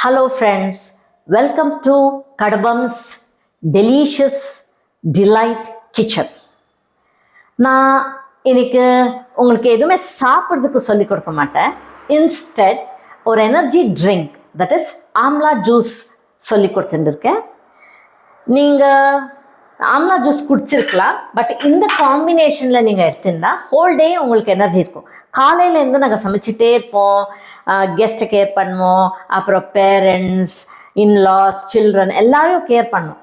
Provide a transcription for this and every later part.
Hello friends, welcome to Kadabam's Delicious Delight Kitchen. நான் இன்னைக்கு உங்களுக்கு எதுவுமே சாப்பிட்றதுக்கு சொல்லிக் கொடுக்க மாட்டேன். இன்ஸ்டெட் ஒரு energy drink that is amla juice சொல்லி கொடுத்துருக்கேன். நீங்கள் ஆம்லா ஜூஸ் குடிச்சிருக்கலாம், பட் இந்த காம்பினேஷனில் நீங்கள் எடுத்திருந்தா ஹோல் டே உங்களுக்கு எனர்ஜி இருக்கும். காலையிலேருந்து நாங்கள் சமைச்சிட்டே இருப்போம், கெஸ்ட்டை கேர் பண்ணுவோம், அப்புறம் பேரண்ட்ஸ், இன்லாஸ், சில்ட்ரன் எல்லாரையும் கேர் பண்ணுவோம்.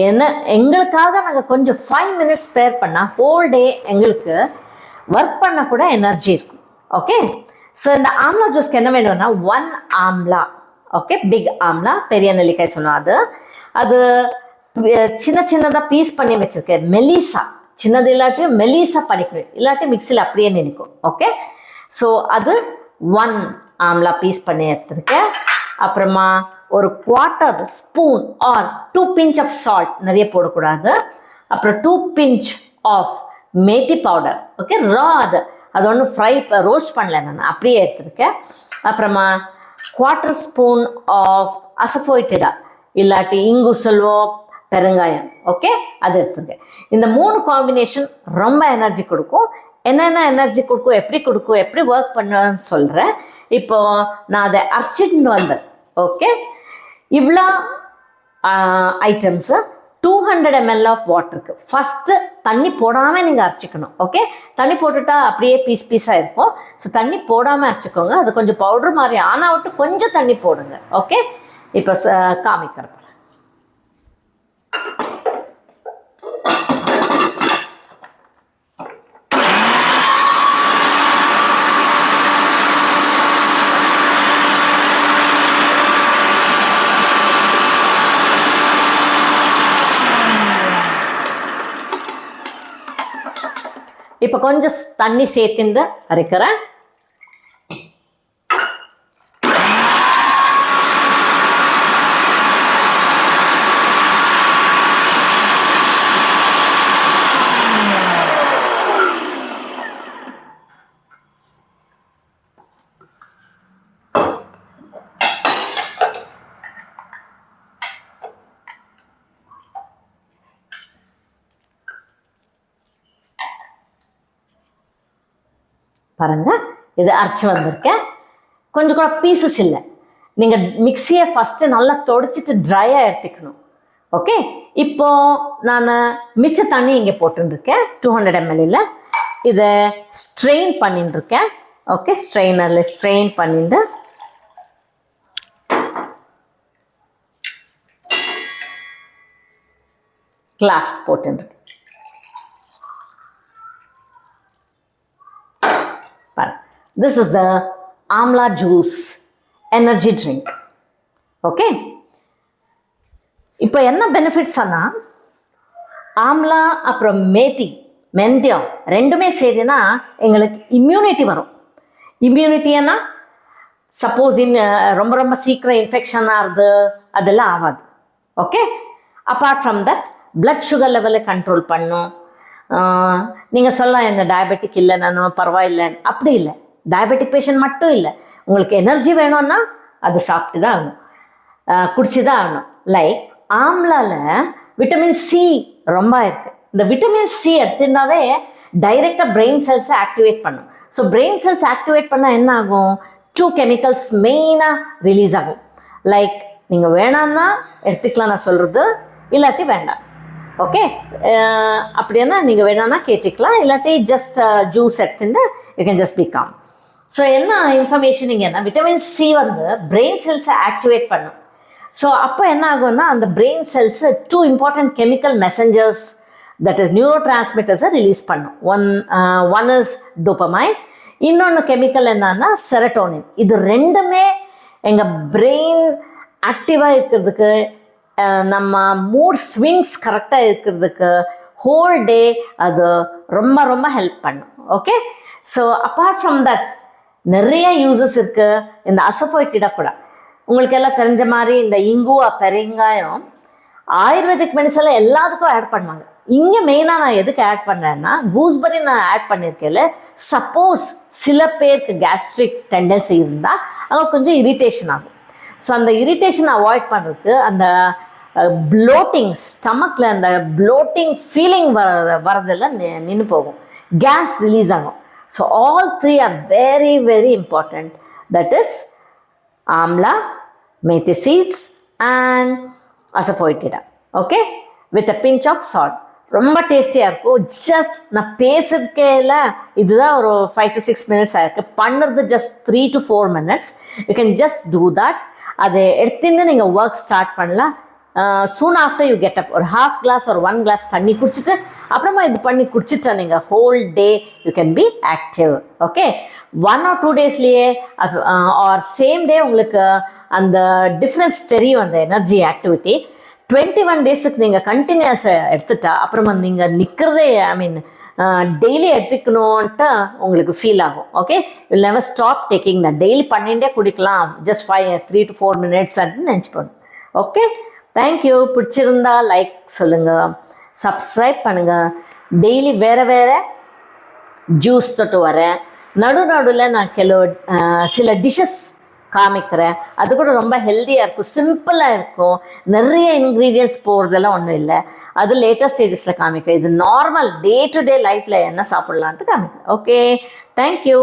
ஏன்னா எங்களுக்காக நாங்கள் கொஞ்சம் 5 minutes ஸ்பேர் பண்ணால் ஹோல் டே எங்களுக்கு ஒர்க் பண்ண கூட எனர்ஜி இருக்கும். ஓகே, ஸோ இந்த ஆம்லா ஜூஸ்க்கு என்ன வேணும்னா 1 ஆம்லா. ஓகே, பிக் ஆம்லா, பெரிய நெல்லிக்காய் சொல்லுவோம். அது சின்ன சின்னதாக பீஸ் பண்ணி வச்சுருக்கேன். மெலிசா, சின்னது இல்லாட்டியும் மெலிசா பண்ணிக்கணும், இல்லாட்டி மிக்சியில் அப்படியே நினைக்கும். ஓகே, ஸோ அது 1 ஆம்லா பீஸ் பண்ணி எடுத்துருக்கேன். அப்புறமா ஒரு 1/4 spoon or 2 pinch of salt, நிறைய போடக்கூடாது. அப்புறம் 2 pinch of methi powder. Okay, ரா அது ஒன்றும் ரோஸ்ட் பண்ணல, நான் அப்படியே எடுத்துருக்கேன். அப்புறமா 1/4 ஸ்பூன் ஆஃப் அசஃபோய்டிடா, இல்லாட்டி இங்கு சொல்வோம், பெருங்காயம். ஓகே, அது எடுத்துருக்கேன். இந்த 3 காம்பினேஷன் ரொம்ப எனர்ஜி கொடுக்கும். என்னென்ன எனர்ஜி கொடுக்கும், எப்படி ஒர்க் பண்ணுன்னு சொல்கிறேன். இப்போ நான் அதை அரைச்சிட்டு வந்தேன். ஓகே, இவ்வளோ ஐட்டம்ஸு 200 ml ஆஃப் வாட்டருக்கு ஃபஸ்ட்டு தண்ணி போடாமல் நீங்கள் அரைச்சிக்கணும். ஓகே, தண்ணி போட்டுட்டா அப்படியே பீஸாக இருக்கும். ஸோ தண்ணி போடாமல் அரைச்சிக்கோங்க. அது கொஞ்சம் பவுடர் மாதிரி ஆனால் விட்டு கொஞ்சம் தண்ணி போடுங்க. ஓகே, இப்போ காமிக்கிறேன். இப்போ கொஞ்சம் தண்ணி சேர்த்துட்டு அரைக்கிறேன். பாருங்கள், இது அரைச்சி வந்திருக்கேன். கொஞ்சம் கூட பீசஸ் இல்லை. நீங்கள் மிக்சியை ஃபஸ்ட்டு நல்லா தொடச்சிட்டு ட்ரையாக எடுத்துக்கணும். ஓகே, இப்போ நான் மிச்ச தண்ணி இங்கே போட்டுருக்கேன் 200 ml. இதை ஸ்ட்ரெயின் பண்ணிட்டுருக்கேன். ஓகே, ஸ்ட்ரெயினரில் ஸ்ட்ரெயின் பண்ணிட்டு கிளாஸ் போட்டுருக்கேன். This is the amla juice energy drink. Okay, இப்போ என்ன பெனிஃபிட்ஸ் ஆனா, ஆம்லா அப்புறம் மெந்தியம் ரெண்டுமே சேர்த்துனா எங்களுக்கு இம்யூனிட்டி வரும். இம்யூனிட்டின்னா சப்போஸ் ரொம்ப சீக்கிரம் இன்ஃபெக்ஷன் ஆகுது, அதெல்லாம் ஆகாது. Okay, apart from that blood sugar லெவலை கண்ட்ரோல் பண்ணும். நீங்கள் சொல்லலாம் என்ன டயபெட்டிக் இல்லை, நான் பரவாயில்லைன்னு. அப்படி இல்லை, டயபெட்டிக் பேஷண்ட் மட்டும் இல்லை, உங்களுக்கு எனர்ஜி வேணும்னா அது சாப்பிட்டு தான் ஆகணும், குடிச்சு தான் ஆகணும். லைக் ஆம்லாவில் விட்டமின் சி ரொம்ப இருக்குது. இந்த விட்டமின் சி எடுத்துருந்தாவே டைரெக்டாக பிரெயின் செல்ஸை ஆக்டிவேட் பண்ணும். ஸோ பிரெயின் செல்ஸ் ஆக்டிவேட் பண்ணால் என்ன ஆகும், 2 chemicals மெயினாக ரிலீஸ் ஆகும். லைக் நீங்கள் வேணான்னா எடுத்துக்கலாம் நான் சொல்கிறது, இல்லாட்டி வேண்டாம். ஓகே, அப்படின்னா நீங்கள் வேணான்னா கேட்டுக்கலாம், இல்லாட்டி ஜஸ்ட் ஜூஸ் எடுத்துட்டு you can just be calm. So என்ன இன்ஃபர்மேஷன் இங்கன்னா, விட்டமின் சி பிரெயின் செல்ஸை ஆக்டிவேட் பண்ணும். ஸோ அப்போ என்ன ஆகும்னா, அந்த brain cells 2 important chemical messengers, that is neuro டிரான்ஸ்மிட்டர்ஸை ரிலீஸ் பண்ணும். ஒன் இஸ் டோபமைன், இன்னொன்று கெமிக்கல் என்னன்னா செரட்டோனின். இது ரெண்டுமே எங்கள் பிரெயின் ஆக்டிவாக இருக்கிறதுக்கு, நம்ம மூட் ஸ்விங்ஸ் கரெக்டாக இருக்கிறதுக்கு, ஹோல் டே அது ரொம்ப ஹெல்ப் பண்ணும். Okay, so apart from that நிறைய யூசஸ் இருக்குது. இந்த அசஃபோய்டிடா கூட உங்களுக்கு எல்லாம் தெரிஞ்ச மாதிரி, இந்த இங்குவா, பெருங்காயம், ஆயுர்வேதிக் மெடிசனில் எல்லாத்துக்கும் ஆட் பண்ணுவாங்க. இங்கே மெயினாக நான் எதுக்கு ஆட் பண்ணுறேன்னா, கூஸ்பெரி நான் ஆட் பண்ணியிருக்கேன்ல. சப்போஸ் சில பேருக்கு கேஸ்ட்ரிக் டெண்டன்சி இருந்தால் அவங்க கொஞ்சம் இரிட்டேஷன் ஆகும். ஸோ அந்த இரிட்டேஷனை அவாய்ட் பண்ணுறதுக்கு அந்த ப்ளோட்டிங் ஸ்டமக்கில் அந்த ப்ளோட்டிங் ஃபீலிங் வரதெல்லாம் நின்று போகும், கேஸ் ரிலீஸ் ஆகும். So all three are very very important. That is amla, methi seeds and asafoetida. Okay, with a pinch of salt. ரொம்ப டேஸ்டியாக இருக்கும். ஜஸ்ட் நான் பேசுறதுக்கே இல்லை, இதுதான் ஒரு 5 to 6 minutes ஆயிருக்கு. பண்ணுறது just 3 to 4 minutes. You can just do that. அதை எடுத்துன்னு நீங்கள் ஒர்க் ஸ்டார்ட் பண்ணலாம். சூன் ஆஃப்டர் யூ கெட் அப் ஒரு ½ glass or 1 glass தண்ணி குடிச்சிட்டு அப்புறமா இது பண்ணி குடிச்சிட்டா நீங்கள் whole day you can be active. Okay, 1 or 2 daysலேயே ஆர் சேம் டே உங்களுக்கு அந்த டிஃப்ரென்ஸ் தெரியும், அந்த எனர்ஜி ஆக்டிவிட்டி. 21 daysக்கு நீங்கள் கண்டினியூஸாக எடுத்துட்டா அப்புறமா நீங்கள் நிற்கிறதே, ஐ மீன் டெய்லி எடுத்துக்கணுன்ட்டு உங்களுக்கு ஃபீல் ஆகும். Okay, will never stop taking the. Daily பண்ணிகிட்டே குடிக்கலாம், ஜஸ்ட் 3 to 4 minutes நினச்சிப்போம். Okay, thank you. பிடிச்சிருந்தா லைக் சொல்லுங்கள், சப்ஸ்கிரைப் பண்ணுங்கள். டெய்லி வேறு வேறு ஜூஸ் தொட்டு வரேன். நடுவில் நான் சில டிஷ்ஷஸ் காமிக்கிறேன். அது கூட ரொம்ப ஹெல்த்தியாக இருக்கும், சிம்பிளாக இருக்கும், நிறைய இன்க்ரீடியன்ட்ஸ் போகிறதெல்லாம் ஒன்றும் இல்லை. அது லேட்டஸ்ட் ஸ்டேஜஸில் காமிக்கிறேன். இது நார்மல் டே டு டே லைஃப்பில் என்ன சாப்பிட்லான்ட்டு காமிக்கிறேன். Okay, thank you.